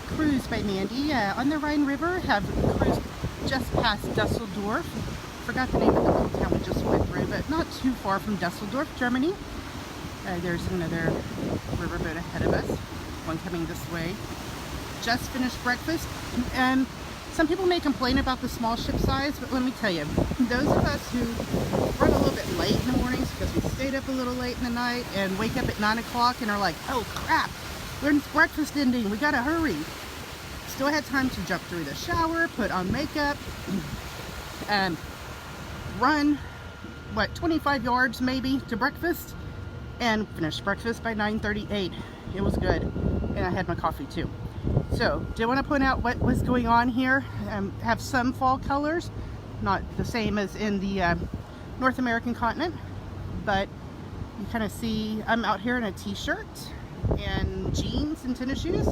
Cruise by Mandy on the Rhine River. Have cruised just past Düsseldorf. Forgot the name of the little town we just went through, but not too far from Düsseldorf, Germany. There's another riverboat ahead of us, one coming this way. Just finished breakfast, and some people may complain about the small ship size, but let me tell you, those of us who run a little bit late in the mornings because we stayed up a little late in the night and wake up at 9 o'clock and are like, oh crap, when's breakfast ending? We gotta hurry. Still had time to jump through the shower, put on makeup, and run, 25 yards maybe to breakfast, and finished breakfast by 9:38. It was good, and I had my coffee too. So, do want to point out what was going on here. Have some fall colors, not the same as in the North American continent, but you kind of see I'm out here in a t-shirt and jeans and tennis shoes.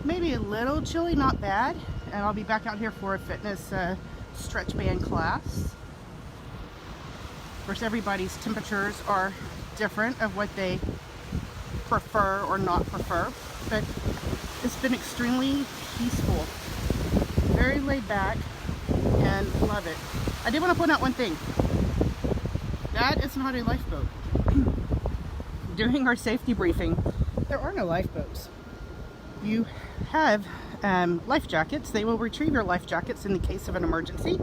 Maybe a little chilly, not bad. And I'll be back out here for a fitness stretch band class. Of course, everybody's temperatures are different of what they prefer or not prefer, but it's been extremely peaceful, very laid back, and love it. I did want to point out one thing. That is not a lifeboat. During our safety briefing, there are no lifeboats. You have life jackets. They will retrieve your life jackets in the case of an emergency,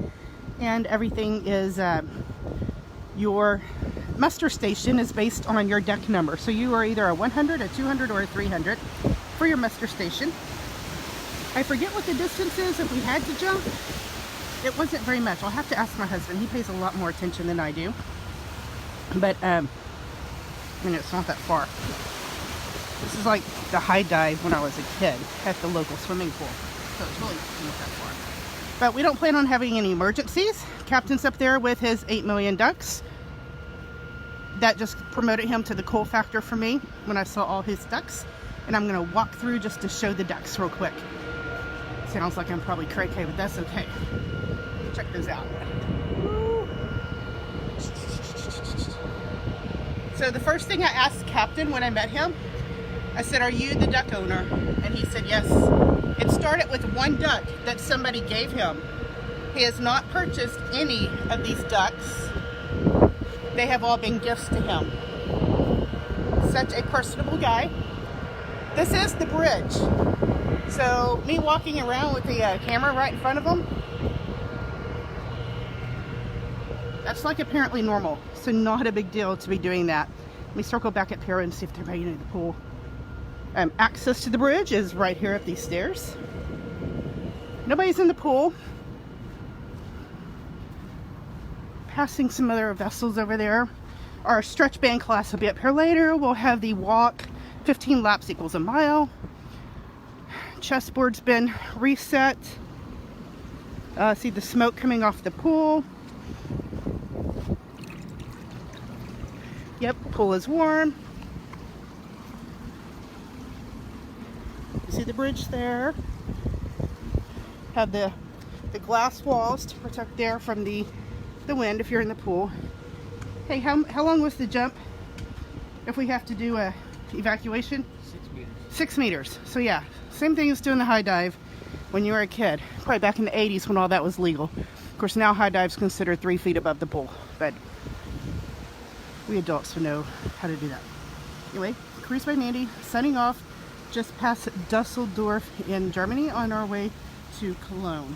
and everything is your muster station is based on your deck number. So you are either a 100, a 200, or a 300 for your muster station. I forget what the distance is if we had to jump. It wasn't very much. I'll have to ask my husband. He pays a lot more attention than I do. But I mean, it's not that far. This is like the high dive when I was a kid at the local swimming pool. So it's really not that far. But we don't plan on having any emergencies. Captain's up there with his 8 million ducks. That just promoted him to the cool factor for me when I saw all his ducks. And I'm going to walk through just to show the ducks real quick. Sounds like I'm probably cray-cray, but that's okay. Check those out. So the first thing I asked Captain when I met him, I said, are you the duck owner? And he said, yes. It started with one duck that somebody gave him. He has not purchased any of these ducks. They have all been gifts to him. Such a personable guy. This is the bridge. So me walking around with the camera right in front of him, that's like apparently normal. So not a big deal to be doing that. Let me circle back up here and see if they're ready to the pool. Access to the bridge is right here up these stairs. Nobody's in the pool. Passing some other vessels over there. Our stretch band class will be up here later. We'll have the walk. 15 laps equals a mile. Chessboard's been reset. See the smoke coming off the pool. Yep, pool is warm. You see the bridge there. Have the glass walls to protect there from the wind if you're in the pool. Hey, how long was the jump if we have to do a evacuation? 6 meters. 6 meters. So yeah, same thing as doing the high dive when you were a kid. Probably back in the 80s when all that was legal. Of course, now high dive's considered 3 feet above the pool, but we adults will know how to do that. Anyway, Cruise by Mandy signing off just past Düsseldorf in Germany on our way to Cologne.